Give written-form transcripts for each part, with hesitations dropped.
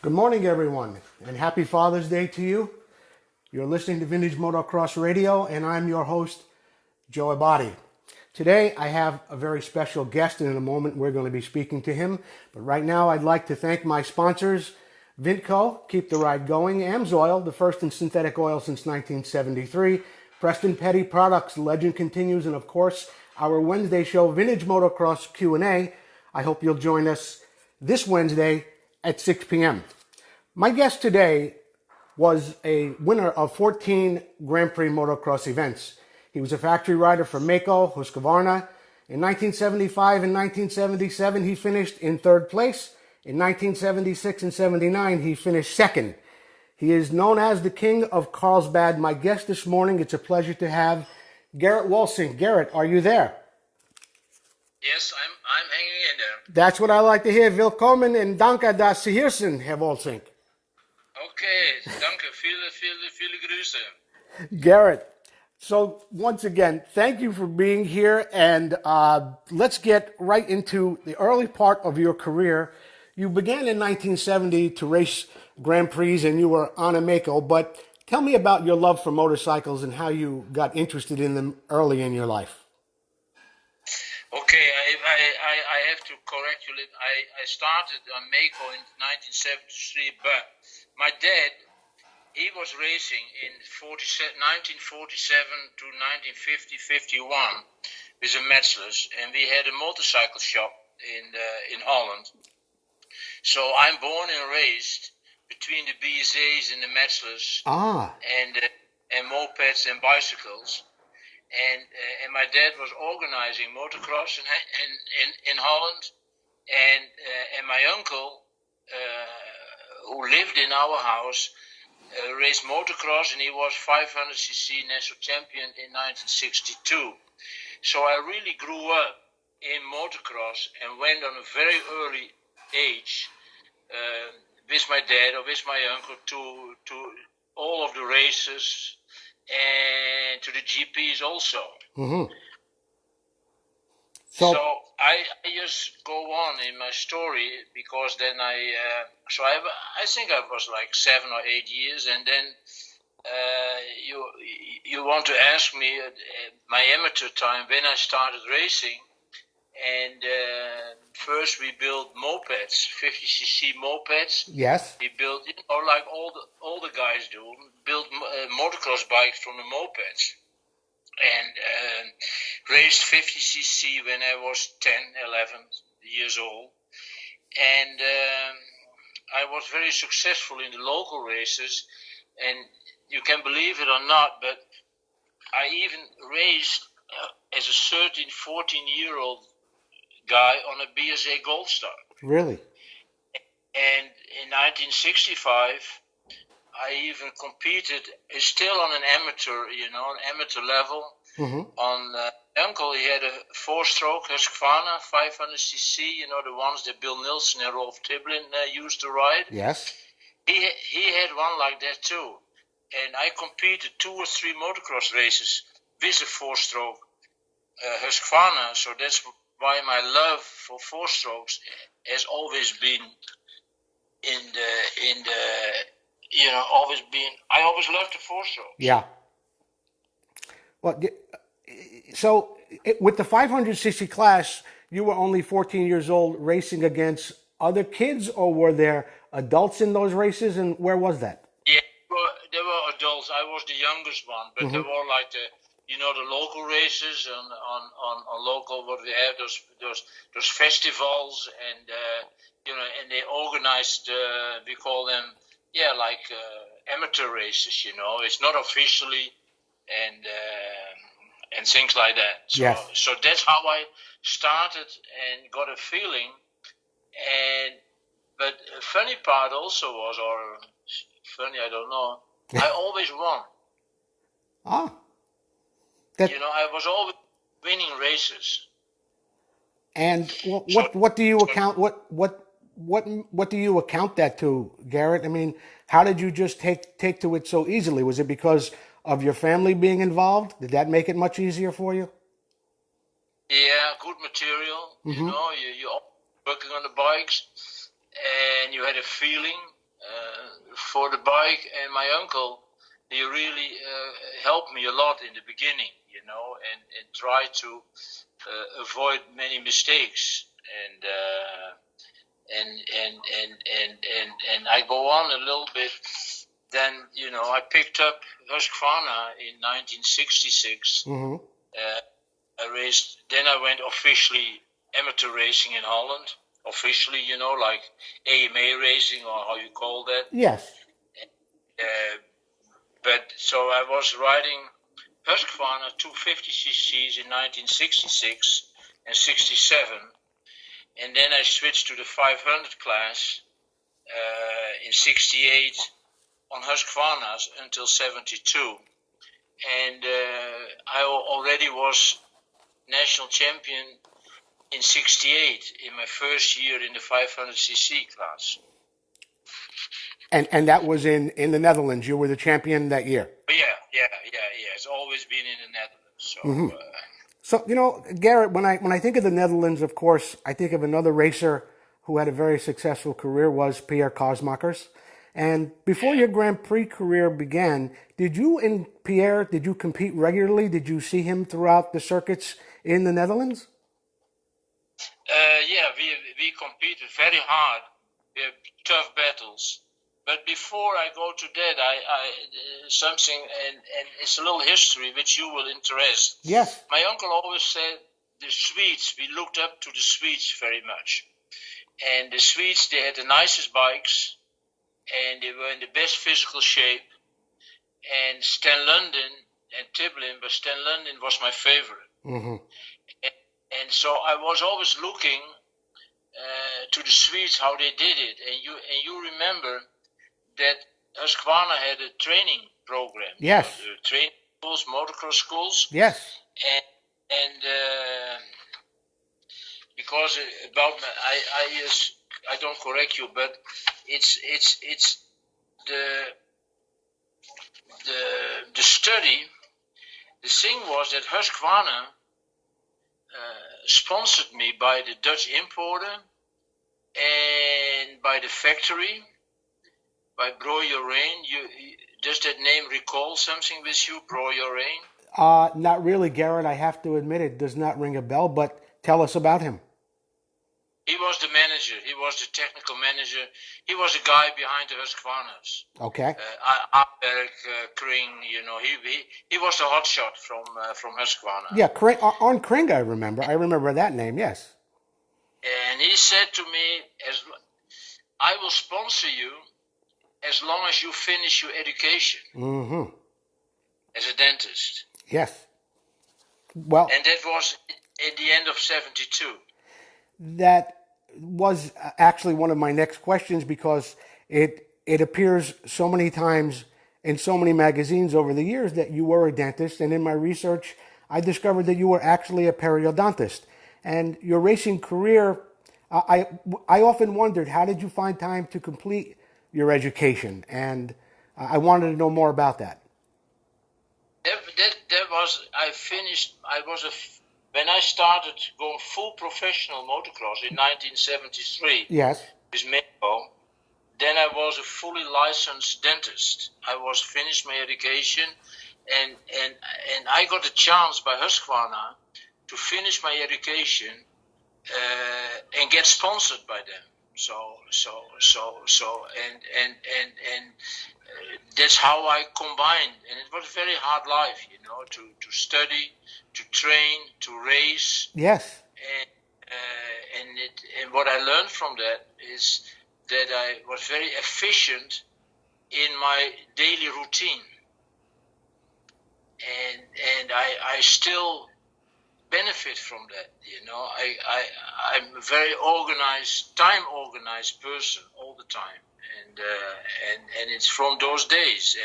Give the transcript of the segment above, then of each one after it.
Good morning, everyone, and happy Father's Day to you. You're listening to Vintage Motocross Radio, and I'm your host, Joe Abadi. Today, I have a very special guest, and in a moment, we're going to be speaking to him. But right now, I'd like to thank my sponsors, Vintco, Keep the Ride Going, AMSOIL, the first in synthetic oil since 1973, Preston Petty Products, Legend Continues, and of course, our Wednesday show, Vintage Motocross Q&A. I hope you'll join us this Wednesday at 6 p.m. My guest today was a winner of 14 Grand Prix motocross events. He was a factory rider for Mako, Husqvarna. In 1975 and 1977, he finished in third place. In 1976 and 79, he finished second. He is known as the King of Carlsbad. My guest this morning, it's a pleasure to have Gerrit Wolsink. Gerrit, are you there? Yes, I'm hanging in there. That's what I like to hear. Willkommen en danke dass Sie hier sind, Herr Wolsink. Okay, danke. Viele Grüße. Gerrit, so once again, thank you for being here, and let's get right into the early part of your career. You began in 1970 to race Grand Prix, and you were on a Mako, but tell me about your love for motorcycles and how you got interested in them early in your life. Okay, I have to correct you. I started on Mako in 1973, but my dad, he was racing in 1947 to 1950-51 with a Metzlers, and we had a motorcycle shop in Holland. So I'm born and raised between the BSAs and the Metzlers, and mopeds and bicycles. And my dad was organizing motocross in Holland, and my uncle, who lived in our house, raced motocross, and he was 500cc national champion in 1962. So I really grew up in motocross and went on a very early age with my dad or with my uncle to all of the races and to the GPs also. Mm-hmm. So I just go on in my story, because then I think I was like 7 or 8 years, and then you want to ask me my amateur time when I started racing, and first we built mopeds, 50cc mopeds. Yes. We built, like all the guys do, built motocross bikes from the mopeds, and raced 50cc when I was 10, 11 years old, and I was very successful in the local races, and you can believe it or not, but I even raced as a 13, 14-year-old guy on a BSA Gold Star. Really? And in 1965, I even competed, still on an amateur level. Mm-hmm. On uncle, he had a 4-stroke Husqvarna 500cc, the ones that Bill Nilsson and Rolf Tiblin used to ride. Yes. He had one like that too, and I competed 2 or 3 motocross races with a 4-stroke Husqvarna. So that's why my love for 4-strokes has always been I always loved the 4-strokes. Yeah. Well, so with the 500cc class, you were only 14 years old racing against other kids, or were there adults in those races, and where was that? Yeah, there were adults. I was the youngest one, but Mm-hmm. there were like the local races on local, what we have, those festivals, and and they organized, we call them, amateur races, it's not officially, and things like that. So, Yes. So that's how I started and got a feeling. But a funny part also was, or funny, I don't know, I always won. Ah. I was always winning races. And what do you account what do you account that to, Gerrit? I mean, how did you just take to it so easily? Was it because of your family being involved? Did that make it much easier for you? Yeah, good material. Mm-hmm. You're working on the bikes, and you had a feeling. for the bike, and my uncle, he really helped me a lot in the beginning, and tried to avoid many mistakes, and I go on a little bit. Then I picked up Husqvarna in 1966. Mm-hmm. I raced. Then I went officially amateur racing in Holland. Officially, like AMA racing, or how you call that. Yes. But so I was riding Husqvarna 250cc's in 1966 and 67, and then I switched to the 500 class in 68 on Husqvarnas until 72, and I already was national champion in 68 in my first year in the 500cc class. And that was in the Netherlands. You were the champion that year. Yeah. It's always been in the Netherlands. So, Mm-hmm. So Gerrit, when I think of the Netherlands, of course, I think of another racer who had a very successful career was Pierre Kosmakers. And before your Grand Prix career began, did you compete regularly? Did you see him throughout the circuits in the Netherlands? We competed very hard. We had tough battles. But before I go to that, I something, and it's a little history which you will interest. Yes. My uncle always said the Swedes, we looked up to the Swedes very much. And the Swedes, they had the nicest bikes, and they were in the best physical shape. And Stan London and Tiblin, but Stan London was my favorite. Mm-hmm. And so I was always looking to the Swedes how they did it. And you remember that Husqvarna had a training program. Yes. Training schools, motocross schools. Yes. And because about I don't correct you, but it's the study. The thing was that Husqvarna sponsored me by the Dutch importer and by the factory, by Broyer Rain. Does that name recall something with you, Broyer Rain? Not really, Gerrit. I have to admit it does not ring a bell, but tell us about him. He was the manager. He was the technical manager. He was the guy behind the Husqvarnas. Okay. Aberg, Kring, he was the hotshot from Husqvarna. Yeah, on Kring, I remember that name, yes. And he said to me, I will sponsor you as long as you finish your education. Mm-hmm. As a dentist. Yes. Well. And that was at the end of 72. That was actually one of my next questions, because it appears so many times in so many magazines over the years that you were a dentist, and in my research I discovered that you were actually a periodontist. And your racing career, I often wondered, how did you find time to complete your education? And I wanted to know more about that. That was, when I started going full professional motocross in 1973, yes, with Mexico, then I was a fully licensed dentist. I was finished my education, and I got a chance by Husqvarna to finish my education and get sponsored by them. And that's how I combined, and it was a very hard life, to study, to train, to race. Yes. And what I learned from that is that I was very efficient in my daily routine, and I still benefit from that. I'm a very time organized person all the time, and it's from those days.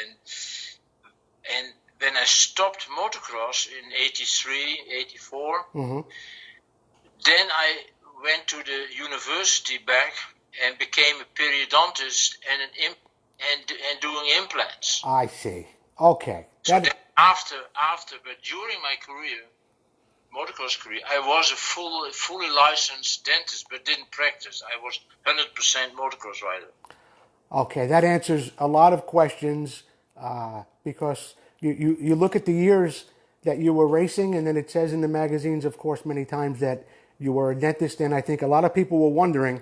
And when I stopped motocross in 83, 84, mm-hmm. then I went to the university back and became a periodontist and doing implants. I see. Okay. So after, but during my career, motocross career, I was a fully licensed dentist, but didn't practice. I was 100% motocross rider. Okay, that answers a lot of questions because you look at the years that you were racing, and then it says in the magazines, of course, many times that you were a dentist, and I think a lot of people were wondering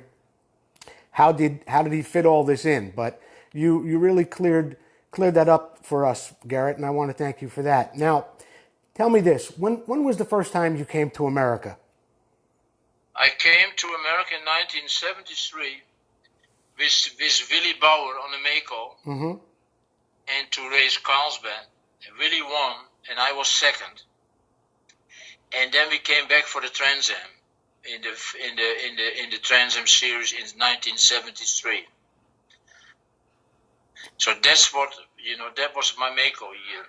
how did he fit all this in? But you really cleared that up for us, Gerrit, and I want to thank you for that. Now, tell me this: when was the first time you came to America? I came to America in 1973 with Willy Bauer on the Mako Mm-hmm. and to race Carlsbad. Willy won and I was second. And then we came back for the Trans Am in the Trans Am series in 1973. So that's what that was my Mako year.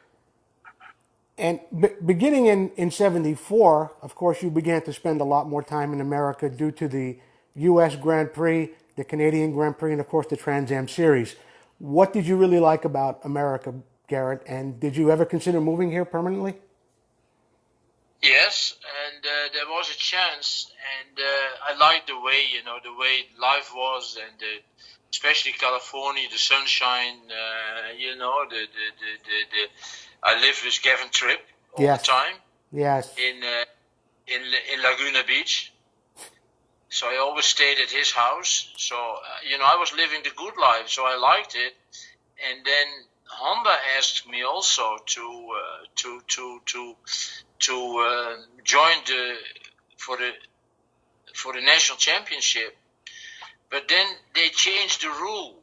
And beginning in 74, of course, you began to spend a lot more time in America due to the U.S. Grand Prix, the Canadian Grand Prix, and of course the Trans Am Series. What did you really like about America, Gerrit? And did you ever consider moving here permanently? Yes, and there was a chance, and I liked the way life was, and especially California, the sunshine. I lived with Gavin Tripp all Yes. the time. Yes. In Laguna Beach. So I always stayed at his house. So I was living the good life, so I liked it. And then Honda asked me also to join for the national championship. But then they changed the rule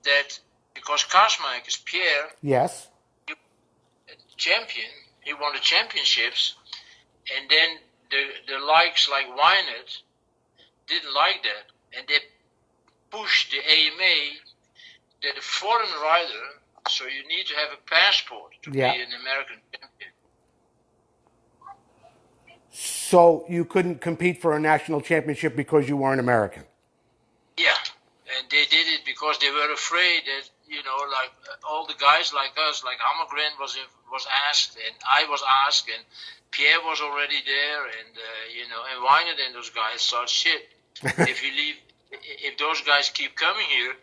that because Karsmakers Pierre, Yes. champion, he won the championships, and then the likes like Wynett didn't like that, and they pushed the AMA that a foreign rider, so you need to have a passport to be an American champion. So you couldn't compete for a national championship because you weren't American? Yeah, and they did it because they were afraid that, like all the guys like us, like Hammergren was asked, and I was asked, and Pierre was already there, and and Wynett and those guys thought, shit, if those guys keep coming here,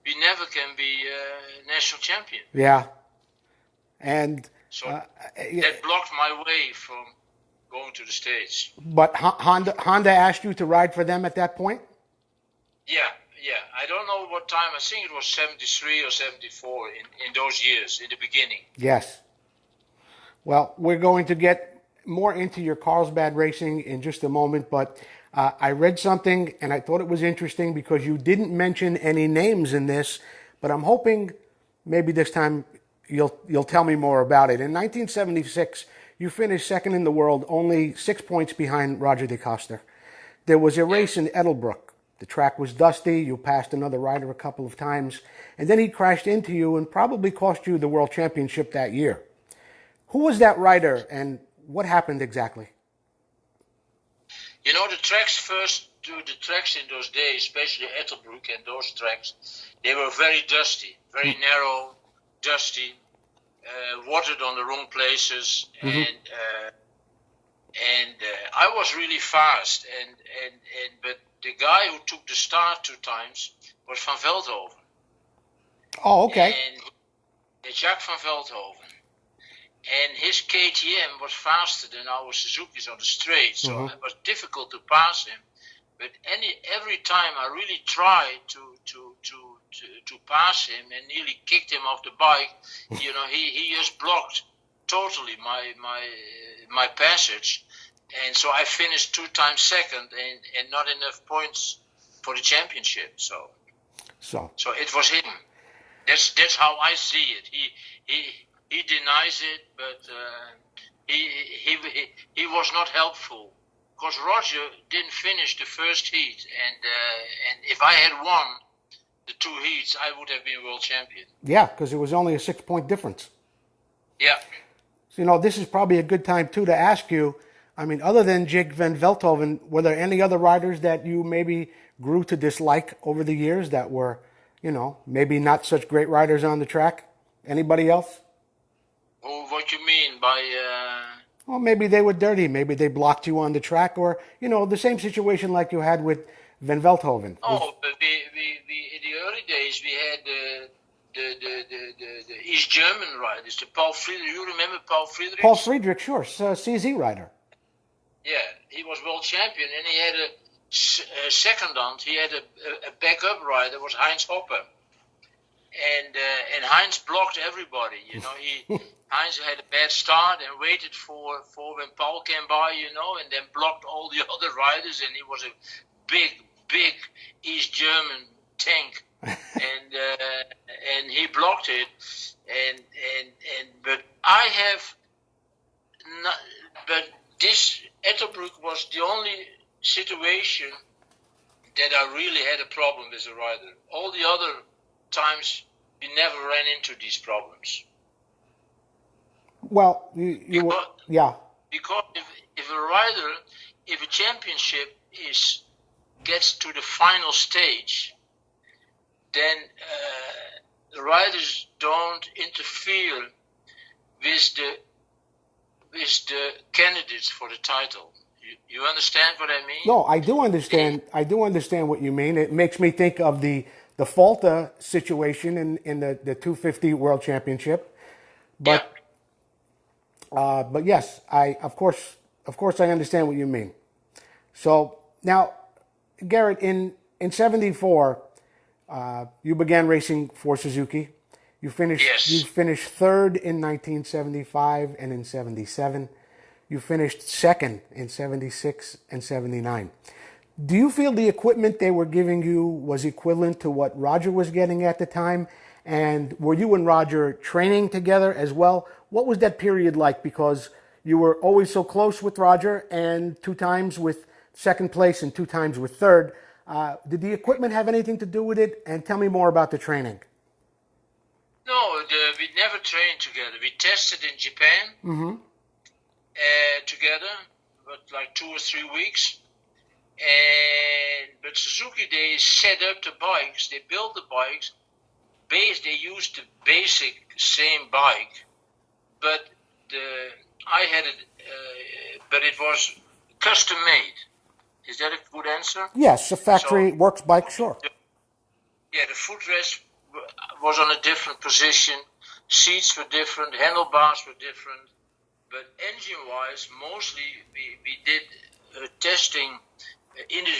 we never can be national champion. Yeah, and so that blocked my way from going to the States. But Honda asked you to ride for them at that point? Yeah. I don't know what time. I think it was 73 or 74 in those years, in the beginning. Yes. Well, we're going to get more into your Carlsbad racing in just a moment, but I read something and I thought it was interesting because you didn't mention any names in this, but I'm hoping maybe this time you'll tell me more about it. In 1976, you finished second in the world, only 6 points behind Roger DeCoster. There was a race in Edelbrook. The track was dusty. You passed another rider a couple of times, and then he crashed into you and probably cost you the world championship that year. Who was that rider, and what happened exactly? The tracks in those days, especially Ettelbrook and those tracks, they were very dusty, very narrow, dusty, watered on the wrong places, and I was really fast, but the guy who took the start 2 times was Van Veldhoven. Oh, okay. And Jacques Van Veldhoven. And his KTM was faster than our Suzuki's on the straight, so it was difficult to pass him. But every time I really tried to pass him and nearly kicked him off the bike, he just blocked totally my passage. And so I finished 2 times second and not enough points for the championship. So it was him. That's how I see it. He denies it, but he was not helpful because Roger didn't finish the first heat, and if I had won the 2 heats, I would have been world champion. Yeah, because it was only a 6-point difference. Yeah. So, this is probably a good time too to ask you. I mean, other than Jake Van Veldhoven, were there any other riders that you maybe grew to dislike over the years that were, maybe not such great riders on the track? Anybody else? Oh, what you mean by? Well, maybe they were dirty. Maybe they blocked you on the track, or the same situation like you had with Van Veldhoven. Oh, in the early days we had the East German riders, the Paul Friedrich. You remember Paul Friedrich? Paul Friedrich, sure, CZ rider. Yeah, he was world champion, and he had a secondant. He had a backup rider, was Heinz Hopper, and Heinz blocked everybody. You know, Heinz had a bad start and waited for when Paul came by. You know, and then blocked all the other riders, and he was a big East German tank, and he blocked it, but I have not, but this Ettelbruck was the only situation that I really had a problem with a rider. All the other times we never ran into these problems. Well, yeah. Because if a rider, if a championship gets to the final stage, then the riders don't interfere with the candidates for the title. You understand what I mean? No, I do understand. I do understand what you mean. It makes me think of the Falta situation in the 250 World Championship. But but yes, of course I understand what you mean. So now, Gerrit, in '74, you began racing for Suzuki. You finished. Yes. You finished third in 1975 and in '77. You finished second in '76 and '79. Do you feel the equipment they were giving you was equivalent to what Roger was getting at the time? And were you and Roger training together as well? What was that period like? Because you were always so close with Roger, and 2 times with second place and 2 times with third. Did the equipment have anything to do with it? And tell me more about the training. No, we never trained together. We tested in Japan together, but like 2 or 3 weeks. But Suzuki, they set up the bikes, they built the bikes, they used the basic same bike, but I had it, but it was custom made. Is that a good answer? Yes, a factory works bike, sure. Yeah, the footrest was on a different position, seats were different, handlebars were different, but engine-wise, mostly we did testing.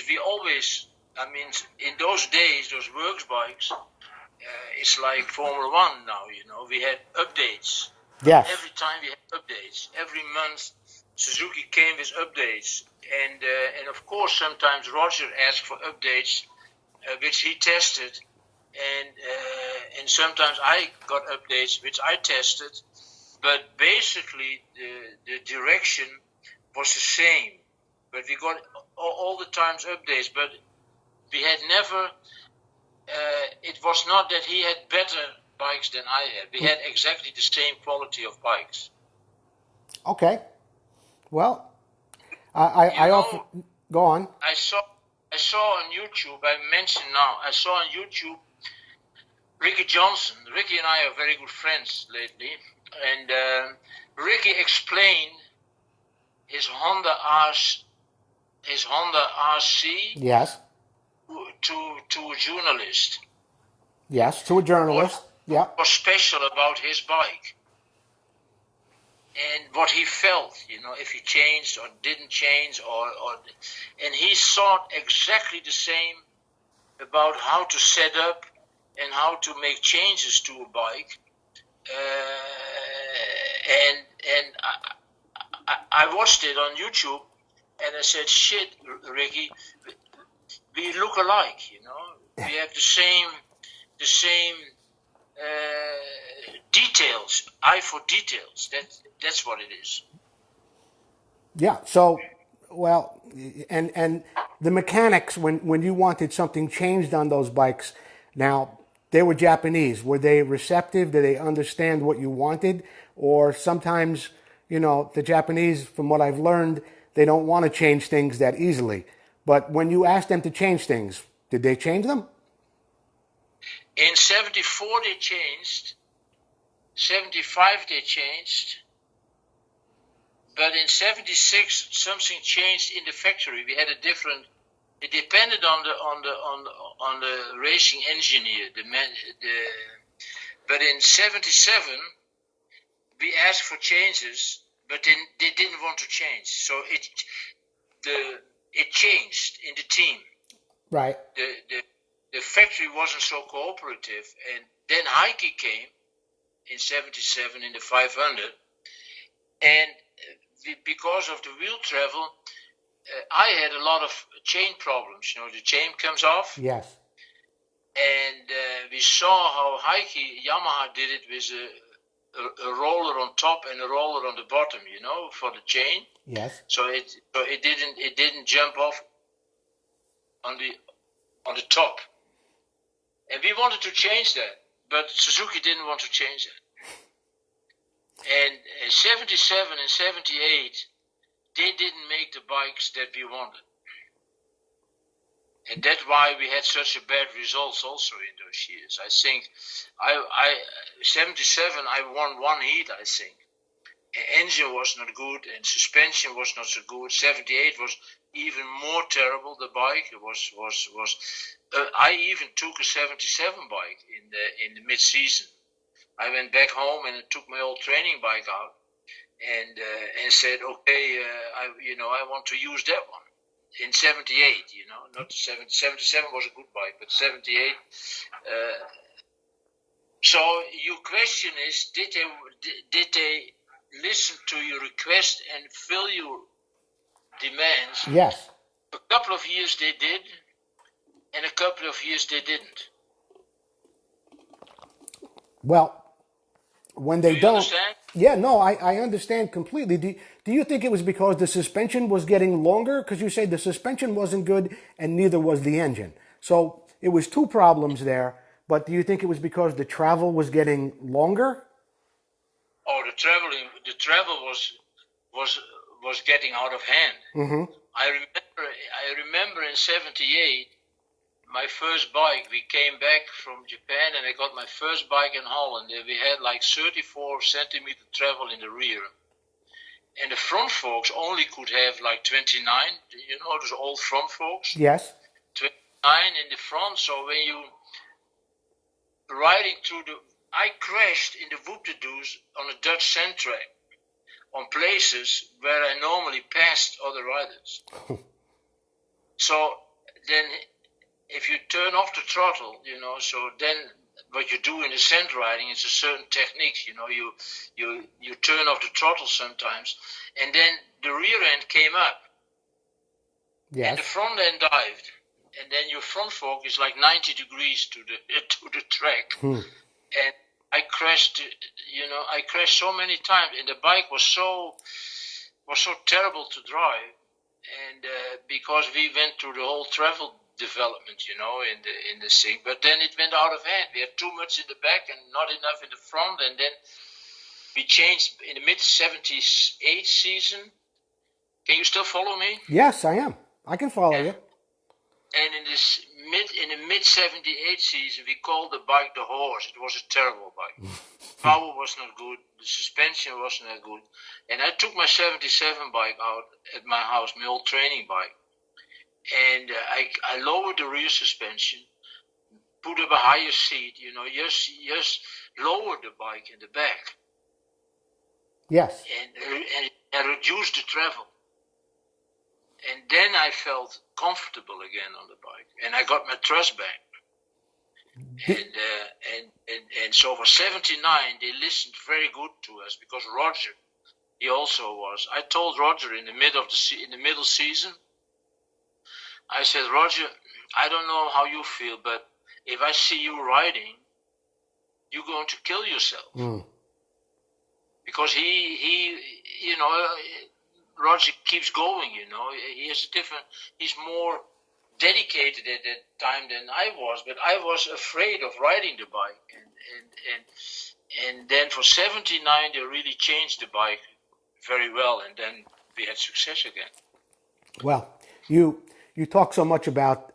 We always, I mean, in those days, those works bikes, it's like Formula One now, you know. We had updates. Yes. Every time we had updates. Every month, Suzuki came with updates. And of course, sometimes Roger asked for updates, which he tested. And sometimes I got updates, which I tested. But basically, the direction was the same. But we got all the times updates, but we had never, it was not that he had better bikes than I had. We had exactly the same quality of bikes. Okay. Well, I often, go on. I saw on YouTube, I mentioned now, I saw on YouTube Ricky Johnson. Ricky and I are very good friends lately. And Ricky explained his Honda RC Yes. to a journalist. Yes, to a journalist. What was special about his bike and what he felt, you know, if he changed or didn't change, and he thought exactly the same about how to set up and how to make changes to a bike. And I watched it on YouTube, and I said, "Shit, Ricky, we look alike. You know, we have the same details. Eye for details. That's what it is." Yeah. So, well, and the mechanics when you wanted something changed on those bikes, now they were Japanese. Were they receptive? Did they understand what you wanted? Or sometimes, you know, the Japanese, from what I've learned, they don't want to change things that easily. But when you asked them to change things, did they change them? In 74 they changed. 75 they changed. But in 76 something changed in the factory. We had a different It depended on the racing engineer. But in '77 we asked for changes, but then they didn't want to change. So it changed in the team. Right. The factory wasn't so cooperative, and then Heike came in '77 in the 500, and because of the wheel travel, I had a lot of chain problems. You know, the chain comes off. Yes. And we saw how Heike Yamaha did it with a roller on top and a roller on the bottom, you know, for the chain. Yes. So it didn't jump off on the top. And we wanted to change that, but Suzuki didn't want to change that. And in '77 and '78, they didn't make the bikes that we wanted. And that's why we had such a bad results also in those years. I think '77 I won one heat, I think. Engine was not good and suspension was not so good. '78 was even more terrible. The bike was I even took a '77 bike in the mid-season. I went back home and I took my old training bike out and said, okay, I want to use that one. In '78, you know, not '77 was a good bike, but '78. So your question is, did they listen to your request and fill your demands? Yes. A couple of years they did, and a couple of years they didn't. Well, when they Do you don't. understand? Yeah, no, I understand completely. Do you think it was because the suspension was getting longer? Because you say the suspension wasn't good and neither was the engine. So it was two problems there. But do you think it was because the travel was getting longer? Oh, the travel was getting out of hand. Mm-hmm. I remember in '78. My first bike, we came back from Japan and I got my first bike in Holland. And we had like 34 centimeter travel in the rear. And the front forks only could have like 29, you know, those old front forks. Yes. 29 in the front. So when you riding through I crashed in the Whoop-de-Doos on a Dutch sand track on places where I normally passed other riders. So then if you turn off the throttle, you know, so then what you do in the sand riding is a certain technique, you know, you turn off the throttle sometimes, and then the rear end came up, Yes. and the front end dived, and then your front fork is like 90 degrees to the track, and I crashed, you know, I crashed so many times, and the bike was so terrible to drive, and because we went through the whole travel development, you know, in the thing, but then it went out of hand. We had too much in the back and not enough in the front, and then we changed in the mid '78 season. Can you still follow me? Yes, I am. I can follow you. And in the mid '78 season, we called the bike the horse. It was a terrible bike. Power was not good. The suspension wasn't that good. And I took my '77 bike out at my house, my old training bike. And I lowered the rear suspension, put up a higher seat, you know, just lowered the bike in the back. Yes. And reduced the travel. And then I felt comfortable again on the bike, and I got my trust back. And so for '79 they listened very good to us because Roger, he also was. I told Roger in the middle season. I said, Roger, I don't know how you feel, but if I see you riding, you're going to kill yourself. Because he, you know, Roger keeps going, you know. He's more dedicated at that time than I was, but I was afraid of riding the bike. And then for '79, they really changed the bike very well, and then we had success again. Well, you talk so much about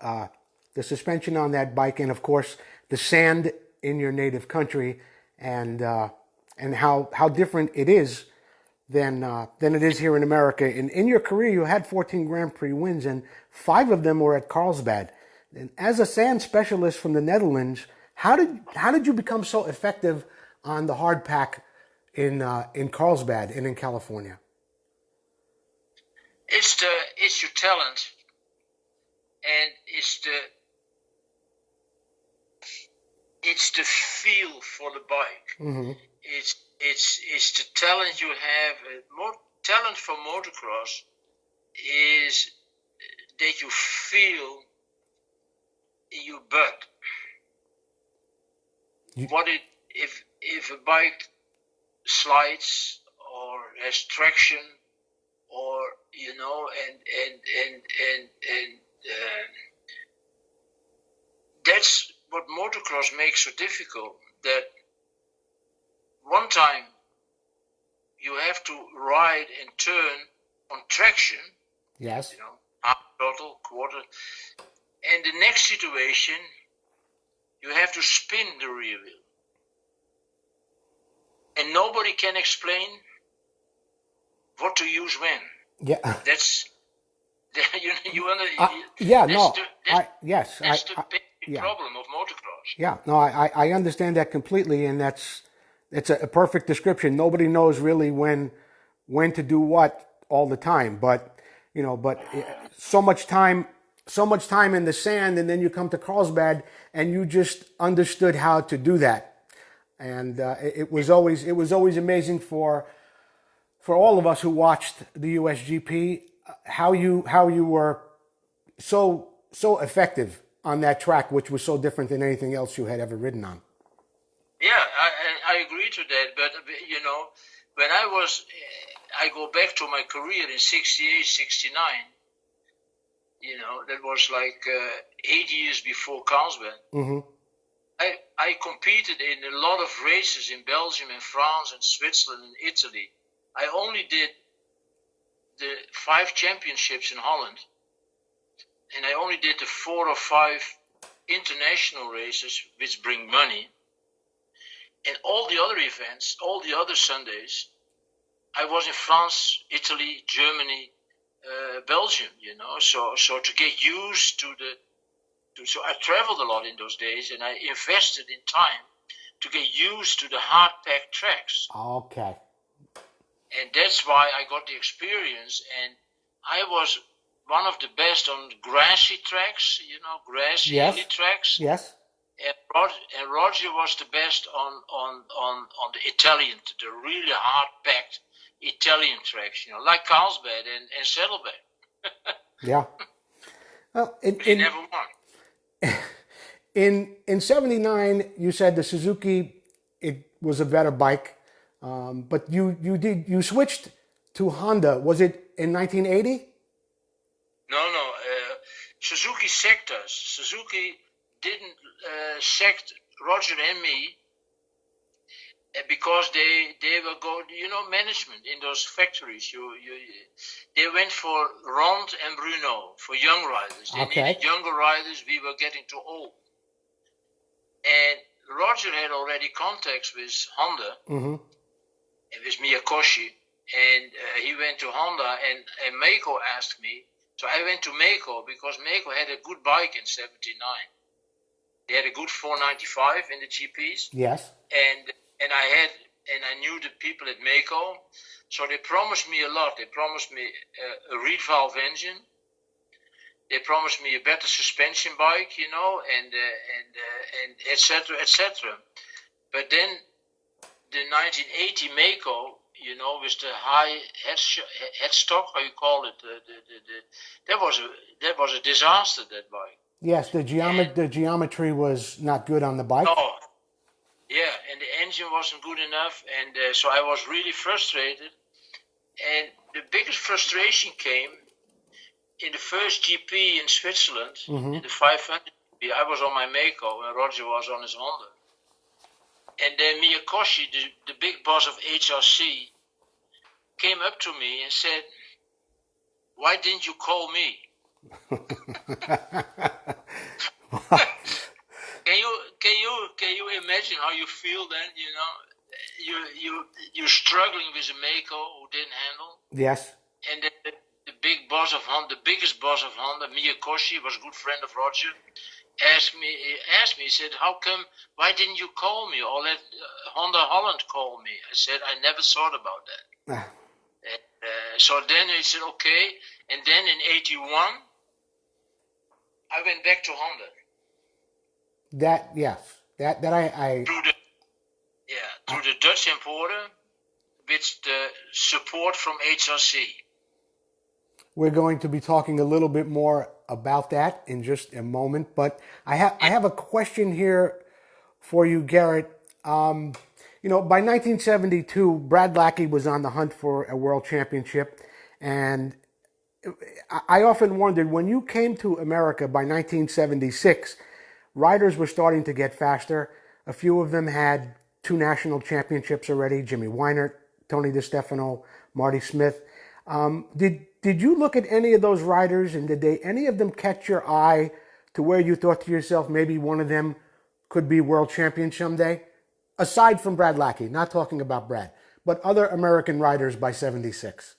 the suspension on that bike, and of course the sand in your native country, and how different it is than it is here in America. And in your career, you had 14 Grand Prix wins, and 5 of them were at Carlsbad. And as a sand specialist from the Netherlands, how did you become so effective on the hard pack in Carlsbad and in California? It's your talent, and it's the feel for the bike. Mm-hmm. It's the talent you have. More talent for motocross is that you feel in your butt if a bike slides or has traction, or and that's what motocross makes so difficult. That one time you have to ride and turn on traction. Yes. Half throttle, quarter, and the next situation you have to spin the rear wheel, and nobody can explain what to use when. Yeah. That's That's the big problem of motocross. Yeah, no, I understand that completely, and it's a perfect description. Nobody knows really when to do what all the time, but so much time in the sand, and then you come to Carlsbad and you just understood how to do that, and it was always amazing for all of us who watched the USGP how you were so effective on that track, which was so different than anything else you had ever ridden on. Yeah, I agree to that. But when I go back to my career in '68, '69. That was like 8 years before Carlsbad. Mm-hmm. I competed in a lot of races in Belgium and France and Switzerland and Italy. I only did the 5 championships in Holland, and I only did the 4 or 5 international races which bring money. And all the other events, all the other Sundays, I was in France, Italy, Germany, Belgium, so to get used so I traveled a lot in those days, and I invested in time to get used to the hard packed tracks. Okay. And that's why I got the experience, and I was one of the best on grassy tracks, grassy hilly tracks. Yes. And Roger was the best on the Italian, the really hard packed Italian tracks, like Carlsbad and Saddleback. Yeah. Well, he never won. In '79, you said the Suzuki, it was a better bike, but you switched to Honda. Was it in 1980? No. Suzuki sacked us. Suzuki didn't sacked Roger and me because they were going, management in those factories. They went for Rond and Bruno for young riders. They needed younger riders. We were getting too old. And Roger had already contacts with Honda and with Miyakoshi, and he went to Honda, and Meiko asked me. So I went to Meiko because Meiko had a good bike in '79. They had a good 495 in the GPs. Yes. And I knew the people at Meiko, so they promised me a lot. They promised me a reed valve engine. They promised me a better suspension bike, and et cetera, et cetera. But then the 1980 Meiko, with the high headstock, how you call it, that was a disaster, that bike. Yes, the geometry was not good on the bike. No. Yeah, and the engine wasn't good enough, and so I was really frustrated. And the biggest frustration came in the first GP in Switzerland, in the 500 GP. I was on my Meiko, and Roger was on his Honda. And then Miyakoshi, the big boss of HRC, came up to me and said, "Why didn't you call me?" Can you imagine how you feel then? You're struggling with a Meiko who didn't handle. Yes. And then the big boss of Honda, the biggest boss of Honda, Miyakoshi, was a good friend of Roger, asked me, he said, why didn't you call me or let Honda Holland call me? I said, I never thought about that. Ah. So then he said, okay. And then in 81, I went back to Honda. Through the Dutch importer with the support from HRC. We're going to be talking a little bit more about that in just a moment, but I have a question here for you, Gerrit. By 1972, Brad Lackey was on the hunt for a world championship, and I often wondered, when you came to America by 1976, riders were starting to get faster. A few of them had 2 national championships already: Jimmy Weinert, Tony DeStefano, Marty Smith. Did you look at any of those riders, and did any of them catch your eye to where you thought to yourself, maybe one of them could be world champion someday? Aside from Brad Lackey, not talking about Brad, but other American riders by 76.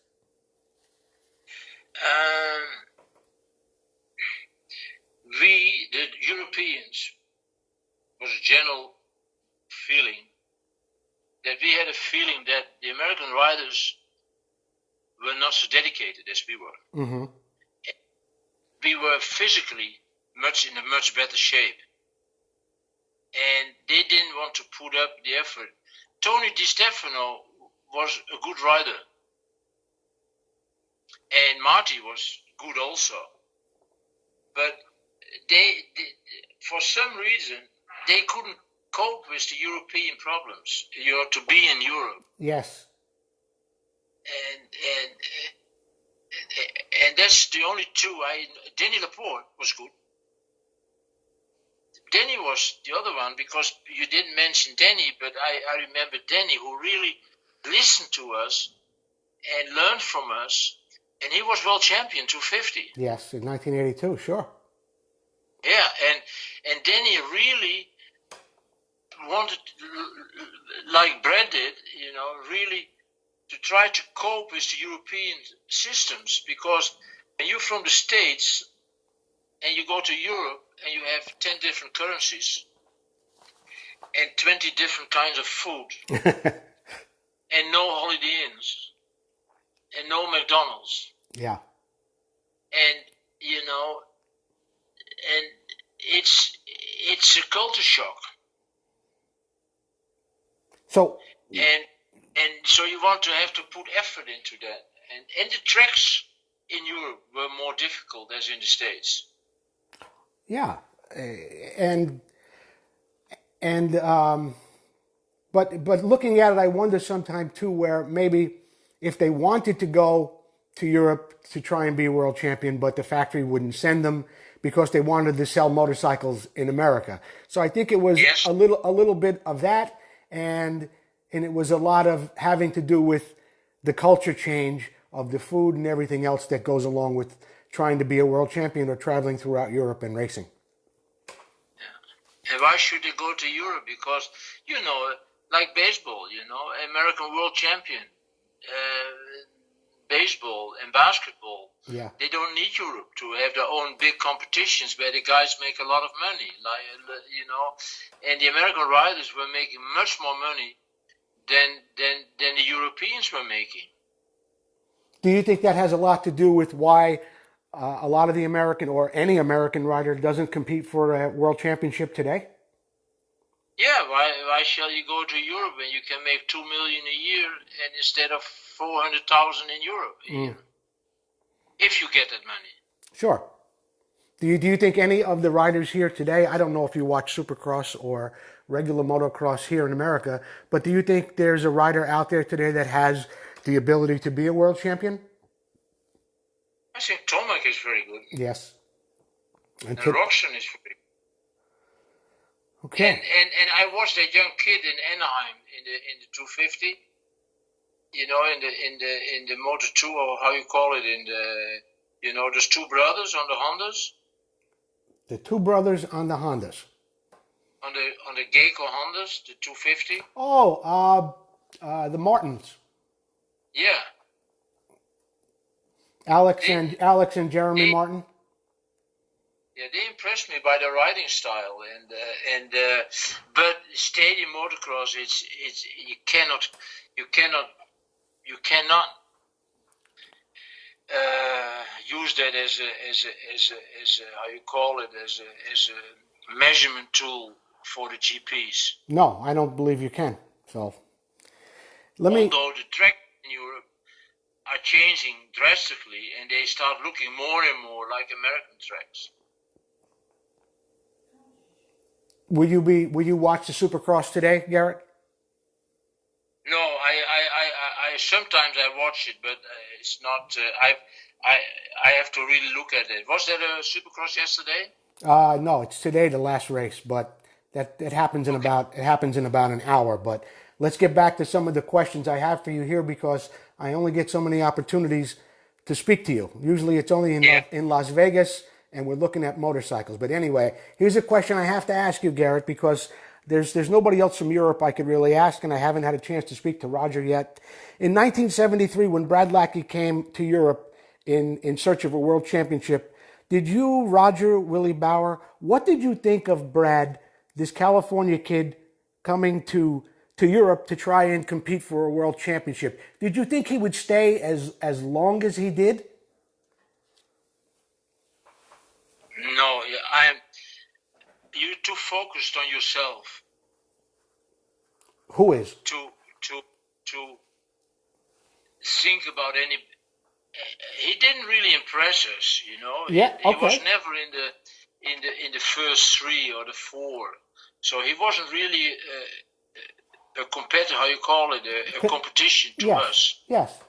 We, the Europeans, was a general feeling that we had a feeling that the American riders were not so dedicated as we were. Mm-hmm. We were physically in a much better shape, and they didn't want to put up the effort. Tony DeStefano was a good rider, and Marty was good also, but they for some reason they couldn't cope with the European problems. To be in Europe. Yes. And that's the only two. Denny Laporte was good. Denny was the other one, because you didn't mention Denny, but I remember Denny, who really listened to us and learned from us, and he was world champion 250. Yes, in 1982, sure. Yeah, and Denny really wanted, like Brad did, really to try to cope with the European systems, because when you're from the States and you go to Europe and you have 10 different currencies and 20 different kinds of food and no Holiday Inns and no McDonald's. Yeah. And, and it's a culture shock. So... And so you want to have to put effort into that. And the tracks in Europe were more difficult as in the States. Yeah. But looking at it, I wonder sometimes too, where maybe if they wanted to go to Europe to try and be a world champion, but the factory wouldn't send them because they wanted to sell motorcycles in America. So I think it was a little bit of that, and it was a lot of having to do with the culture change of the food and everything else that goes along with trying to be a world champion or traveling throughout Europe and racing. Yeah. And why should they go to Europe? Because, like baseball, American world champion, baseball and basketball, yeah, they don't need Europe to have their own big competitions where the guys make a lot of money. And the American riders were making much more money than the Europeans were making. Do you think that has a lot to do with why a lot of the American or any American rider doesn't compete for a world championship today? Yeah, why shall you go to Europe when you can make $2 million a year and instead of 400,000 in Europe a year? If you get that money. Sure. Do you think any of the riders here today, I don't know if you watch Supercross or regular motocross here in America, but do you think there's a rider out there today that has the ability to be a world champion? I think Tomac is very good. Yes. And Roxon is very good. Okay. And I watched that young kid in Anaheim in the 250. In the Motor 2, or how you call it, there's two brothers on the Hondas. The two brothers on the Hondas. On the Geico Hondas, the 250. Oh, the Martins. Yeah. Alex and Jeremy they, Martin. yeah, they impressed me by their riding style, but stadium motocross, it's you cannot you cannot use that as a how you call it as a measurement tool for the GPs. No, I don't believe you can. So let me. Although the track in Europe are changing drastically, and they start looking more and more like American tracks. Will you watch the Supercross today, Gerrit? No, I sometimes I watch it, but it's not. I have to really look at it. Was there a Supercross yesterday? No, it's today, the last race, but that it happens in Okay. about an hour. But let's get back to some of the questions I have for you here because I only get so many opportunities to speak to you. Usually, it's only Yeah. in Las Vegas, and we're looking at motorcycles. But anyway, here's a question I have to ask you, Gerrit, because there's nobody else from Europe I could really ask, and I haven't had a chance to speak to Roger yet. In 1973, when Brad Lackey came to Europe in search of a world championship, did you, Roger, Willie Bauer, what did you think of Brad, this California kid, coming to Europe to try and compete for a world championship? Did you think he would stay as long as he did? No, you're too focused on yourself Who is? to think about any. He didn't really impress us, you know. Yeah, He was okay. never in the first three or the four, so he wasn't really a competitor. How you call it? A competition to Yes, us. yes.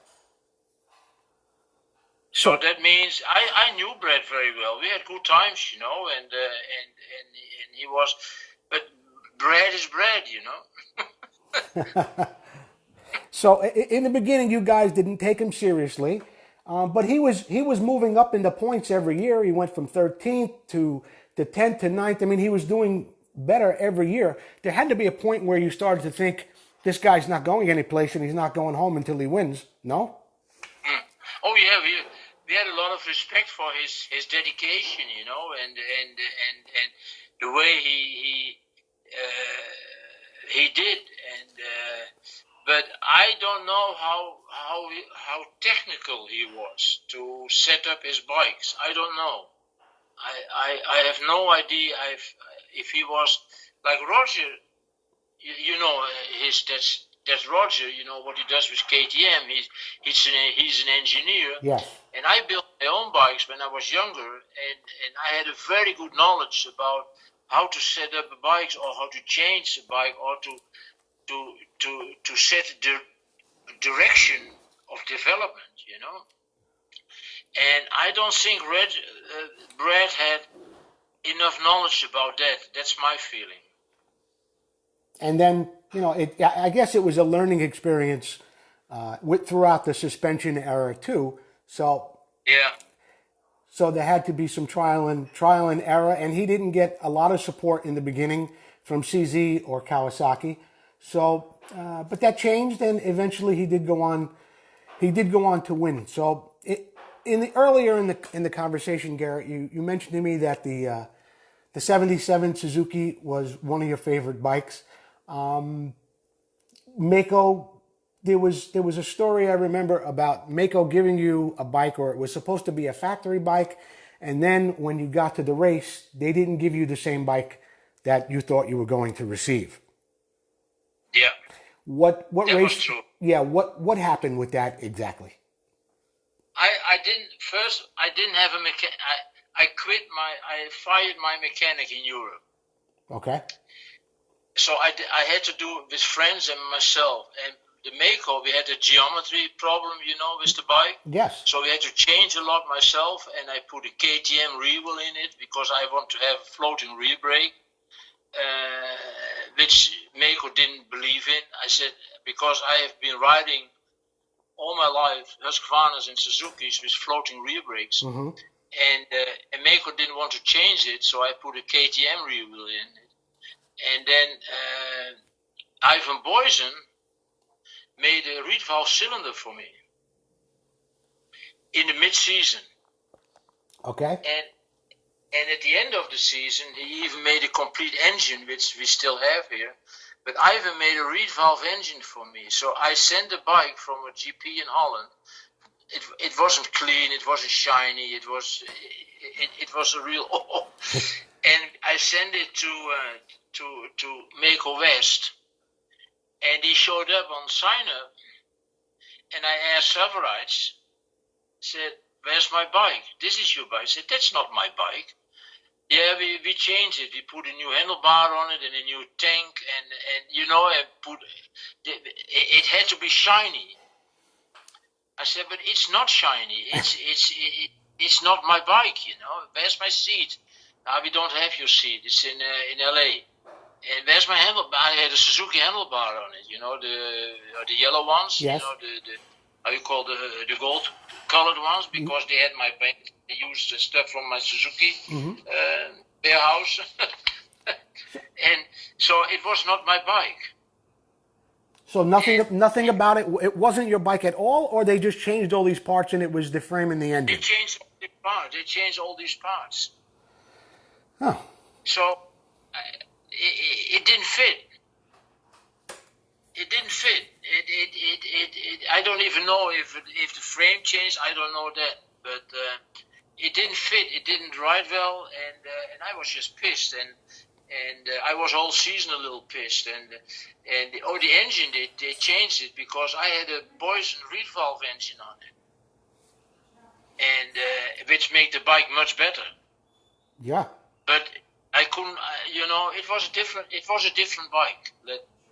So So, that means I knew Brad very well. We had good times, you know, and he was, but Brad is Brad, you know. so in the beginning, you guys didn't take him seriously, but he was moving up in the points every year. He went from 13th to 10th to 9th. I mean, he was doing better every year. There had to be a point where you started to think this guy's not going anyplace and he's not going home until he wins. No? Oh yeah, we had a lot of respect for his dedication, you know, and the way he did, but I don't know how technical he was to set up his bikes. I don't know. I have no idea if he was like Roger. You know, that's Roger. You know what he does with KTM. He's an engineer, Yes. and I built my own bikes when I was younger, and I had a very good knowledge about how to set up the bikes or how to change the bike or to set the direction of development. You know, and I don't think Brad had enough knowledge about that. That's my feeling. And then, you know, I guess it was a learning experience throughout the suspension era too. So Yeah. So there had to be some trial and error, and he didn't get a lot of support in the beginning from CZ or Kawasaki. So, but that changed, and eventually he did go on. He did go on to win. So, earlier in the conversation, Gerrit, you mentioned to me that the '77 Suzuki was one of your favorite bikes. Mako, there was a story I remember about Mako giving you a bike, or it was supposed to be a factory bike, and then when you got to the race, they didn't give you the same bike that you thought you were going to receive. Yeah. What That race? was true. Yeah, what happened with that exactly? I didn't have a mechanic. I fired my mechanic in Europe. Okay. So I had to do it with friends and myself. And the Mako, we had a geometry problem, you know, with the bike. Yes. So we had to change a lot myself, and I put a KTM rear wheel in it because I want to have a floating rear brake, which Mako didn't believe in. I said, because I have been riding all my life Husqvarnas and Suzuki's with floating rear brakes, Mm-hmm. and Mako didn't want to change it, so I put a KTM rear wheel in it. And then Ivan Boysen made a reed valve cylinder for me in the mid-season. Okay. And at the end of the season, he even made a complete engine, which we still have here. But Ivan made a reed valve engine for me. So I sent a bike from a GP in Holland. It wasn't clean, it wasn't shiny, it was a real and I sent it to Mako West, and he showed up on sign up, and I asked Savarites, said, "Where's my bike? This is your bike." I said, "That's not my bike." "Yeah, we changed it. We put a new handlebar on it and a new tank, and it had to be shiny." I said, "But it's not shiny. It's not my bike, Where's my seat?" "Now we don't have your seat. It's in LA." "And where's my handlebar?" I had a Suzuki handlebar on it, the yellow ones, Yes. the how you call the gold colored ones, because they had my bank. They used the stuff from my Suzuki warehouse, and so it was not my bike. So nothing about it. It wasn't your bike at all, or they just changed all these parts and it was the frame and the engine. They changed all these parts. They changed all these parts. Oh. So it didn't fit. It didn't fit. I don't even know if the frame changed. I don't know that, but it didn't fit. It didn't ride well, and I was just pissed. And I was all season a little pissed. And the engine they changed it because I had a Boyson reed valve engine on it, and which made the bike much better. Yeah. But I couldn't. It was a different bike.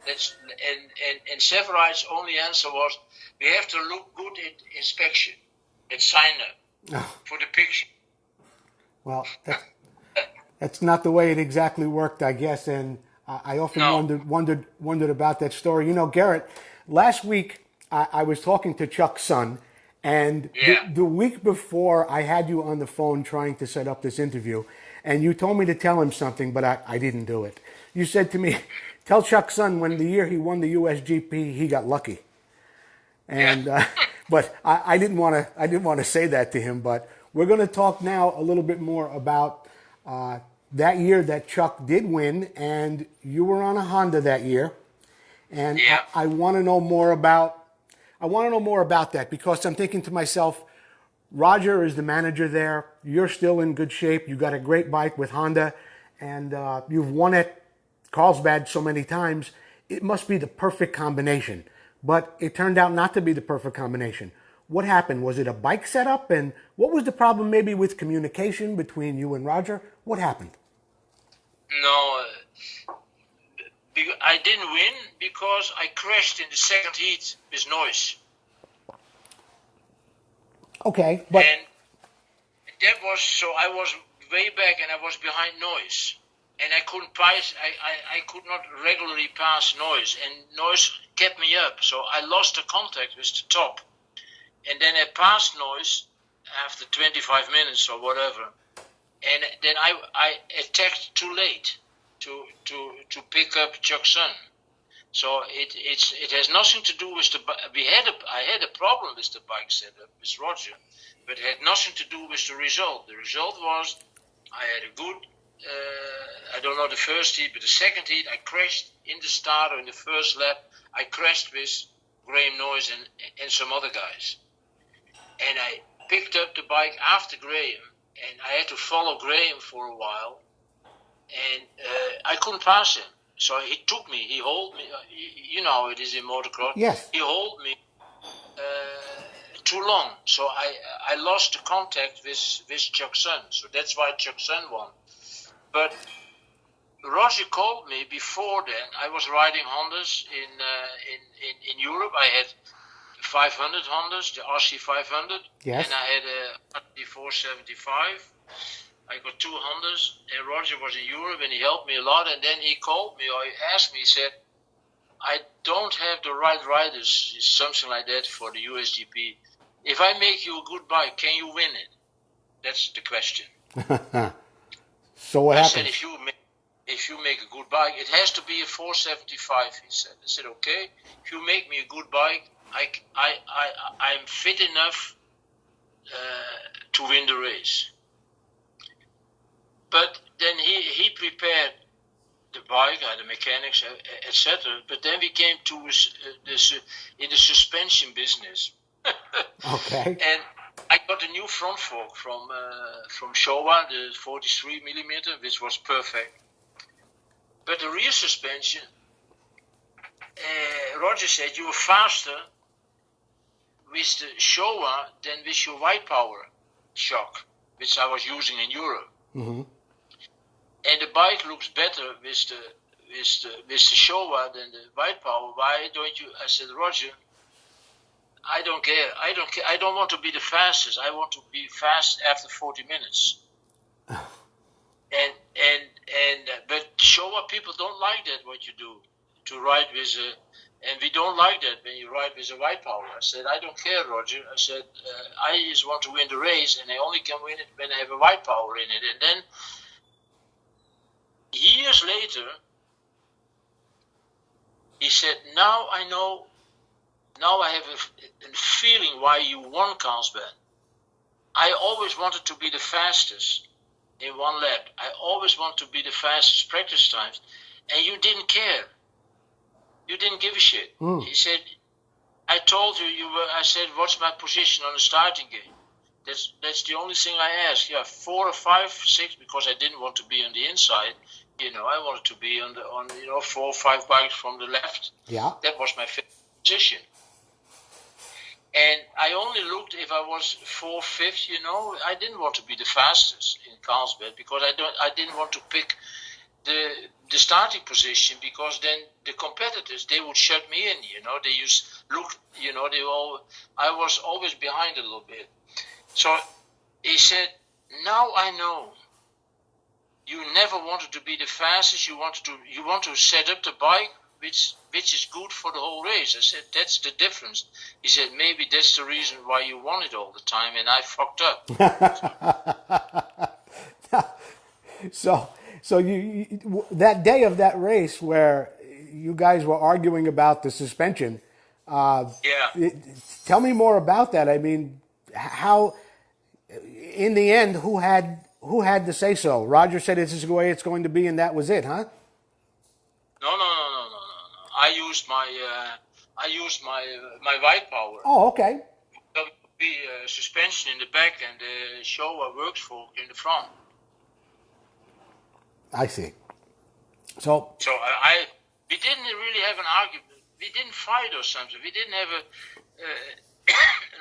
And Severite's only answer was, "We have to look good at inspection, at sign up for the picture." Well, that's not the way it exactly worked, I guess, and I often wondered about that story. Gerrit, last week I was talking to Chuck's son, and the week before I had you on the phone trying to set up this interview, and you told me to tell him something, but I didn't do it. You said to me, "Tell Chuck's son when the year he won the USGP, he got lucky." And but I didn't want to say that to him. But we're going to talk now a little bit more about that year that Chuck did win, and you were on a Honda that year, and I want to know more about that, because I'm thinking to myself, Roger is the manager there. You're still in good shape. You got a great bike with Honda, and you've won at Carlsbad so many times. It must be the perfect combination. But it turned out not to be the perfect combination. What happened? Was it a bike setup? And what was the problem maybe with communication between you and Roger? What happened? No, I didn't win because I crashed in the second heat with noise. Okay, but... And that was, so I was way back and I was behind noise. And I couldn't pass, I could not regularly pass noise, and noise kept me up. So I lost the contact with the top. And then I passed noise after 25 minutes or whatever. And then I attacked too late to pick up Chuck's son. So it has nothing to do with I had a problem with the bike setup with Roger, but it had nothing to do with the result. The result was I had a good, I don't know the first heat, but the second heat I crashed in the starter in the first lap. I crashed with Graham Noyes and some other guys. And I picked up the bike after Graham, and I had to follow Graham for a while, and I couldn't pass him. So he took me, he held me, you know how it is in motocross. Yes. He held me too long. So I lost the contact with Chuck's son. So that's why Chuck's son won. But Roger called me before then. I was riding Hondas in Europe. I had 500 Hondas, the RC 500. Yes. And I had a RC 475. I got 2 Hondas, and Roger was in Europe, and he helped me a lot. And then he called me, or he asked me, he said, I don't have the right riders, something like that, for the USGP. If I make you a good bike, can you win it? That's the question. So what happened? I said, if you make a good bike, it has to be a 475, he said. I said, okay, if you make me a good bike, I'm fit enough to win the race. But then he prepared the bike, the mechanics, etc. But then we came to in the suspension business. Okay. And I got a new front fork from Showa, the 43 millimeter, which was perfect. But the rear suspension, Roger said you were faster with the Showa than with your white power shock, which I was using in Europe. Mm-hmm. And the bike looks better with the Showa than the white power. Why don't you? I said, Roger, I don't care. I don't want to be the fastest. I want to be fast after 40 minutes. But Showa people don't like that, what you do, to ride with and we don't like that when you ride with a white power. I said, I don't care, Roger. I said, I just want to win the race, and I only can win it when I have a white power in it. And then, years later, he said, now I know, now I have a feeling why you won Carlsbad. I always wanted to be the fastest in one lap. I always want to be the fastest practice times, and you didn't care. You didn't give a shit. He said, I told you were. I said, what's my position on the starting gate? That's the only thing I asked. Yeah, 4 or 5, 6, because I didn't want to be on the inside. You know, I wanted to be on 4 or 5 bikes from the left. Yeah. That was my fifth position. And I only looked if I was 4th, 5th. You know, I didn't want to be the fastest in Carlsbad because I didn't want to pick the starting position, because then the competitors, they would shut me in, you know. I was always behind a little bit. So he said, now I know you never wanted to be the fastest. You want to set up the bike which is good for the whole race. I said, that's the difference. He said, maybe that's the reason why you won it all the time, and I fucked up. So you that day of that race where you guys were arguing about the suspension, tell me more about that. I mean, how, in the end, who had to say so? Roger said this is the way it's going to be, and that was it, huh? No. I used my white power. Oh, okay. There would be suspension in the back and the Showa works fork in the front. I see. So we didn't really have an argument. We didn't fight or something. We didn't have an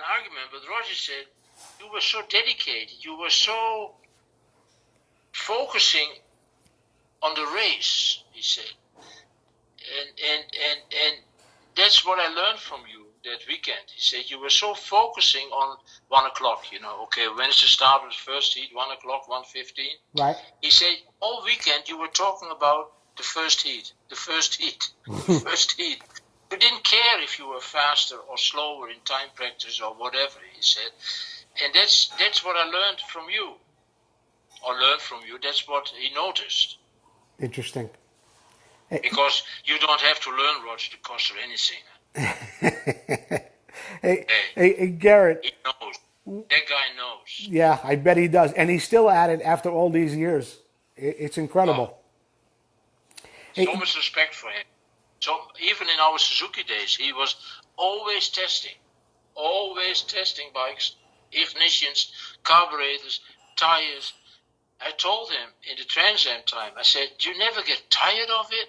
argument. But Roger said, you were so dedicated. You were so focusing on the race, he said. And that's what I learned from you that weekend. He said you were so focusing on 1 o'clock, you know. Okay, when is the start of the first heat? 1 o'clock, 1:15. Right. He said all weekend you were talking about the first heat. You didn't care if you were faster or slower in time practice or whatever, he said. And that's what I learned from you. That's what he noticed. Interesting. Because you don't have to learn, Roger, to coster anything. Hey, Gerrit. He knows. That guy knows. Yeah, I bet he does. And he's still at it after all these years. It's incredible. So much respect for him. So even in our Suzuki days, he was always testing bikes, ignitions, carburetors, tires. I told him in the Trans Am time, I said, do you never get tired of it?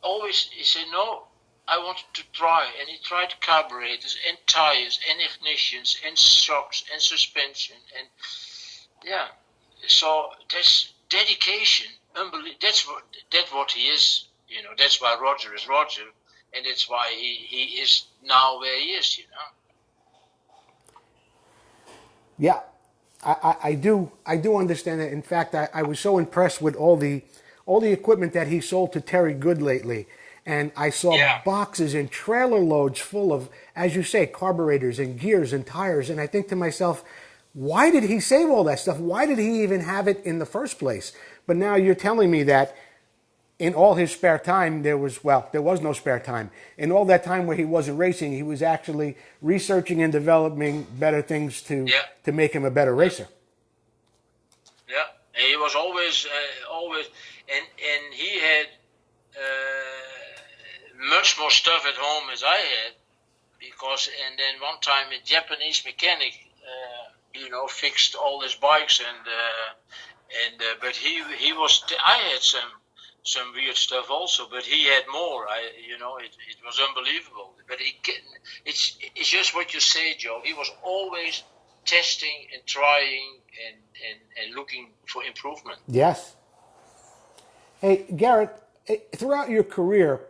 Always, he said, no, I wanted to try. And he tried carburetors and tires and ignitions and shocks and suspension. And yeah, so that's dedication. Unbelievable. That's what he is. You know, that's why Roger is Roger. And that's why he is now where he is, you know. Yeah. I do understand that. In fact, I was so impressed with all the equipment that he sold to Terry Good lately, and I saw boxes and trailer loads full of, as you say, carburetors and gears and tires. And I think to myself, why did he save all that stuff? Why did he even have it in the first place? But now you're telling me that in all his spare time, there was no spare time. In all that time where he wasn't racing, he was actually researching and developing better things to make him a better racer. Yeah, and he was always, and he had much more stuff at home as I had, and then one time a Japanese mechanic, fixed all his bikes, but I had some weird stuff also, but he had more. It was unbelievable. But it's just what you say, Joe. He was always testing and trying and looking for improvement. Yes. Hey, Gerrit, throughout your career,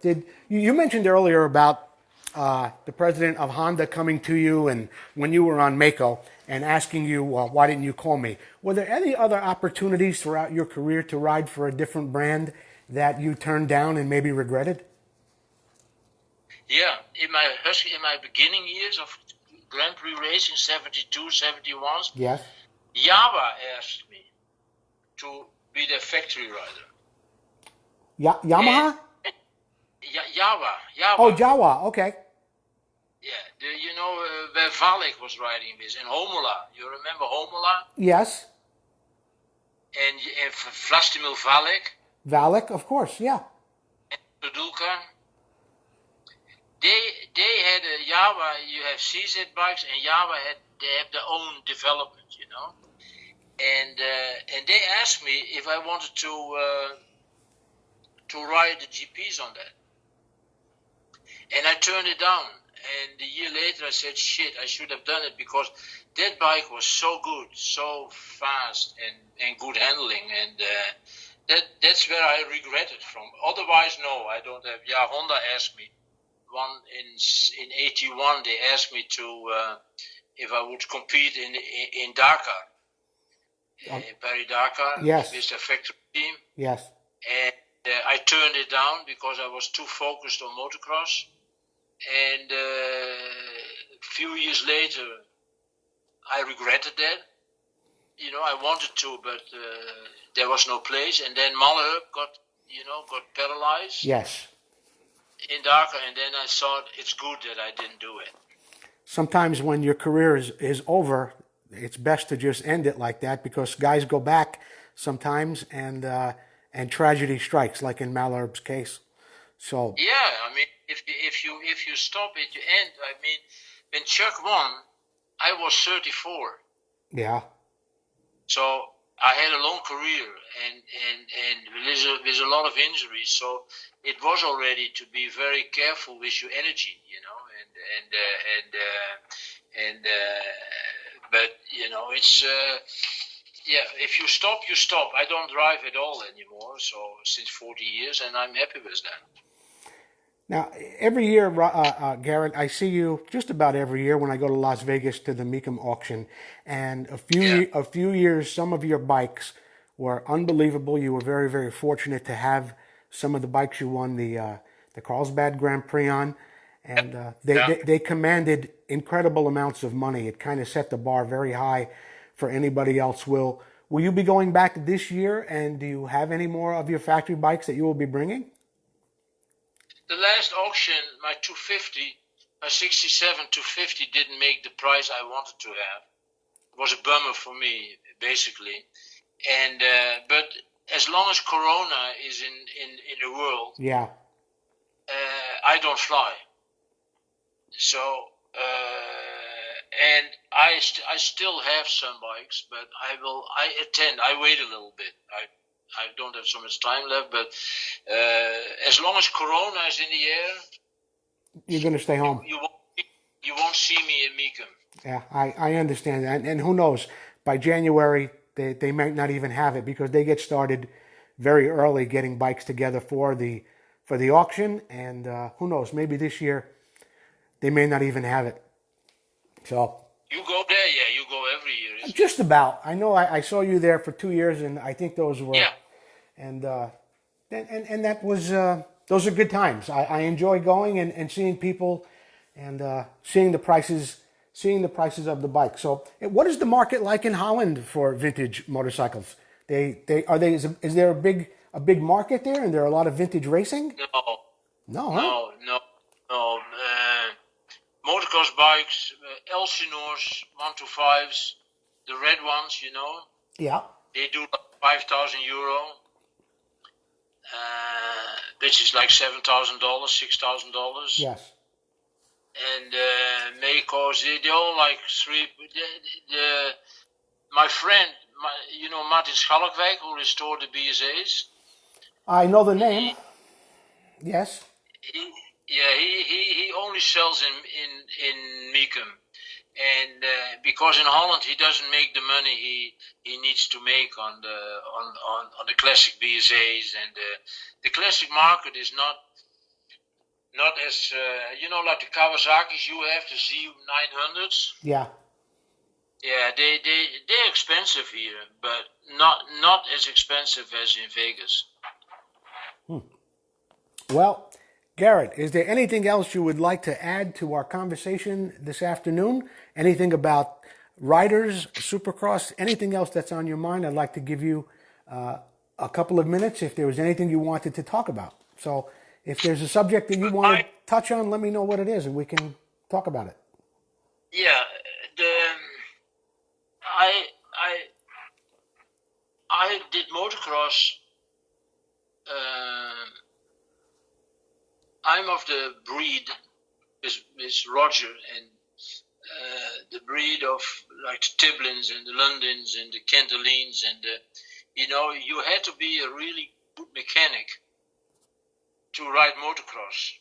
you mentioned earlier about the president of Honda coming to you and when you were on Mako and asking you, well, why didn't you call me? Were there any other opportunities throughout your career to ride for a different brand that you turned down and maybe regretted? Yeah, in my beginning years of Grand Prix racing, 72, 71, yes, Java asked me to be their factory rider. Yamaha? Java. Oh, Jawa, okay. Yeah, where Valek was riding with, in Homola. You remember Homola? Yes. And Vlastimil Valek? Valek, of course, yeah. And Tudulka. They had a Java, you have CZ bikes, and Java they have their own development, And they asked me if I wanted to ride the GPs on that. And I turned it down. And a year later I said, shit, I should have done it, because that bike was so good, so fast and good handling. And that's where I regret it from. Otherwise, no, I don't have. Yeah, Honda asked me. In 81, they asked me if I would compete in Dakar. In Paris Dakar. Yes. With the factory team. Yes. And I turned it down because I was too focused on motocross. And a few years later, I regretted that. I wanted to, but there was no place. And then Malherbe got paralyzed. Yes. In Dakar, and then I thought it's good that I didn't do it. Sometimes when your career is over, it's best to just end it like that, because guys go back sometimes and tragedy strikes, like in Malherbe's case. So yeah, I mean, if you stop it, you end. I mean, when Chuck won, I was 34. Yeah. So I had a long career, and with a lot of injuries. So it was already to be very careful with your energy, but it's if you stop, you stop. I don't drive at all anymore. So since 40 years, and I'm happy with that. Now, every year, Gerrit, I see you just about every year when I go to Las Vegas to the Mecum auction. And a few years, some of your bikes were unbelievable. You were very, very fortunate to have some of the bikes you won the Carlsbad Grand Prix on. And they commanded incredible amounts of money. It kind of set the bar very high for anybody else. Will you be going back this year? And do you have any more of your factory bikes that you will be bringing? The last auction, my 250, my 67 250 didn't make the price I wanted to have. It was a bummer for me, basically. And but as long as Corona is in the world, yeah, I don't fly. So and I still have some bikes, but I wait a little bit. I don't have so much time left, but as long as Corona is in the air, you're going to stay home. You won't see me in Mecum. Yeah, I understand that. And who knows, by January, they might not even have it, because they get started very early getting bikes together for the auction. And who knows, maybe this year they may not even have it. So you go there, yeah, you go every year. Just about. I know I saw you there for 2 years, and I think those were... Yeah. And that was... those are good times. I enjoy going and seeing people and seeing the prices of the bike. So what is the market like in Holland for vintage motorcycles? Is there a big market there, and there are a lot of vintage racing? No, No, huh? no. Motocross bikes, Elsinores 125s, the red ones, Yeah. they do like €5,000, which is like $7,000, $6,000. Yes. And Makos, they all like three. My friend, Martin Schalkwijk, who restored the BSA's. I know the name. Yes. He only sells in Meekum, and because in Holland he doesn't make the money he needs to make on the classic BSA's, and the classic market is not as like the Kawasaki's you have, the Z900s. Yeah. Yeah, they're expensive here, but not as expensive as in Vegas. Well, Gerrit, is there anything else you would like to add to our conversation this afternoon? Anything about riders, Supercross, anything else that's on your mind? I'd like to give you a couple of minutes if there was anything you wanted to talk about. So if there's a subject that you want to touch on, let me know what it is and we can talk about it. Yeah, I did motocross. I'm of the breed with Roger and the breed of like the Tiblins and the Londons and the Kentelines and you had to be a really good mechanic to ride motocross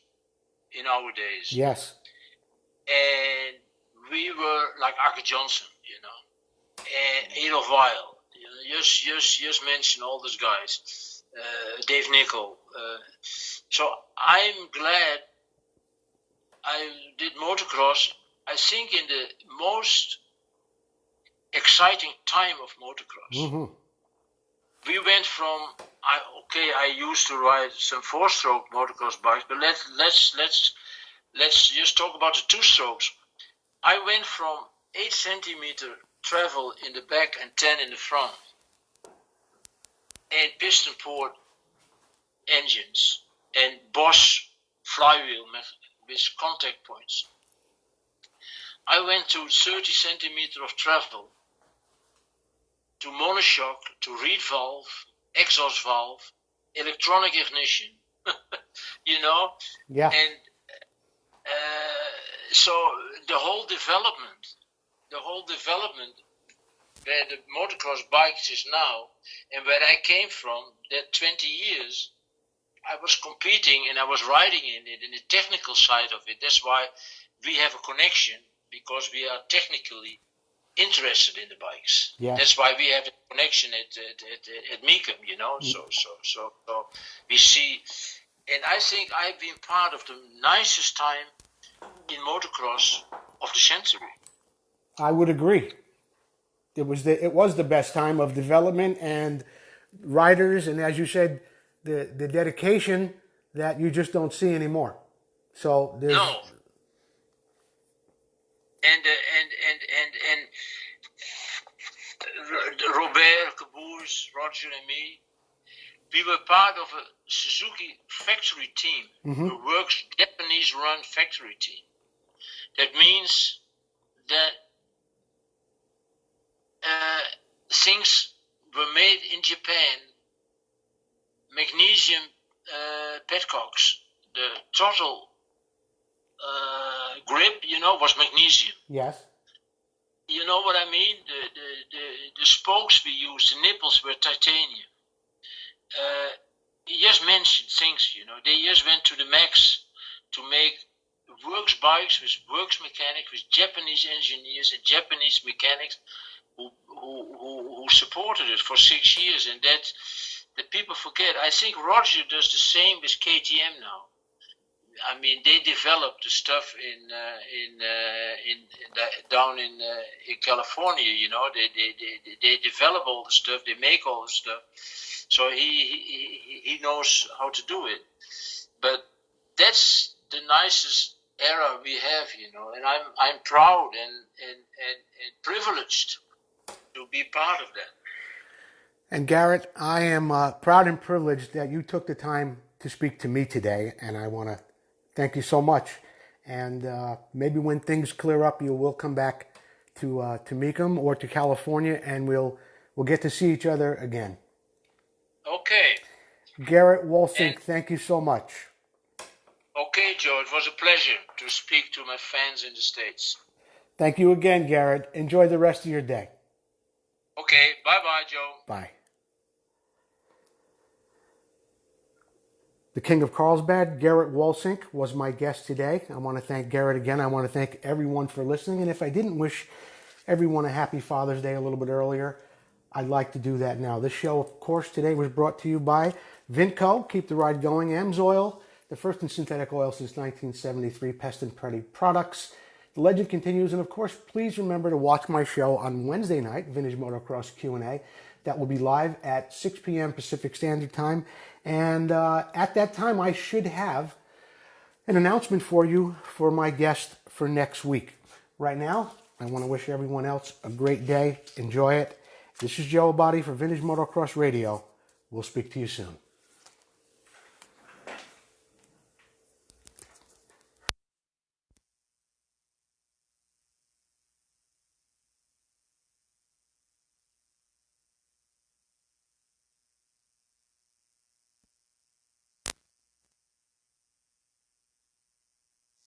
in our days. Yes. And we were like Arke Johnson, and Adolf Weil. Just mention all those guys. Dave Nickel. So I'm glad I did motocross. I think in the most exciting time of motocross. Mm-hmm. We went from I used to ride some 4-stroke motocross bikes, but let's just talk about the 2-strokes. I went from 8 centimeter travel in the back and 10 in the front, and piston port engines and Bosch flywheel with contact points. I went to 30 centimeter of travel to monoshock, to reed valve, exhaust valve, electronic ignition, Yeah. And so the whole development where the motocross bikes is now and where I came from, that 20 years, I was competing and I was riding in it, in the technical side of it. That's why we have a connection, because we are technically interested in the bikes. Yeah. That's why we have a connection at Meekum, So we see, and I think I've been part of the nicest time in motocross of the century. I would agree. It was the best time of development and riders, and as you said, the dedication that you just don't see anymore. So there's No. And Robert, Caboose, Roger, and me, we were part of a Suzuki factory team, a Japanese-run factory team. That means that things were made in Japan. Magnesium petcocks, the throttle grip, was magnesium. Yes. You know what I mean? The spokes we used, the nipples were titanium. He just mentioned things, They just went to the max to make works bikes with works mechanics, with Japanese engineers and Japanese mechanics who supported it for 6 years, and that people forget. I think Roger does the same with KTM now. I mean, they developed the stuff down in California. They develop all the stuff. They make all the stuff. So he knows how to do it. But that's the nicest era we have, And I'm proud and privileged to be part of that. And Gerrit, I am proud and privileged that you took the time to speak to me today, and I want to thank you so much. And maybe when things clear up, you will come back to Mecum or to California, and we'll get to see each other again. Okay. Gerrit Wolsink, thank you so much. Okay, Joe, it was a pleasure to speak to my fans in the States. Thank you again, Gerrit. Enjoy the rest of your day. Okay, bye-bye, Joe. Bye. The King of Carlsbad, Gerrit Wolsink, was my guest today. I want to thank Gerrit again. I want to thank everyone for listening. And if I didn't wish everyone a happy Father's Day a little bit earlier, I'd like to do that now. This show, of course, today was brought to you by Vintco, Keep the Ride Going, Amsoil, the first in synthetic oil since 1973, Pest and Pretty Products. The legend continues, and of course, please remember to watch my show on Wednesday night, Vintage Motocross Q&A. That will be live at 6 p.m. Pacific Standard Time. And at that time, I should have an announcement for you for my guest for next week. Right now, I want to wish everyone else a great day. Enjoy it. This is Joe Abadi for Vintage Motocross Radio. We'll speak to you soon.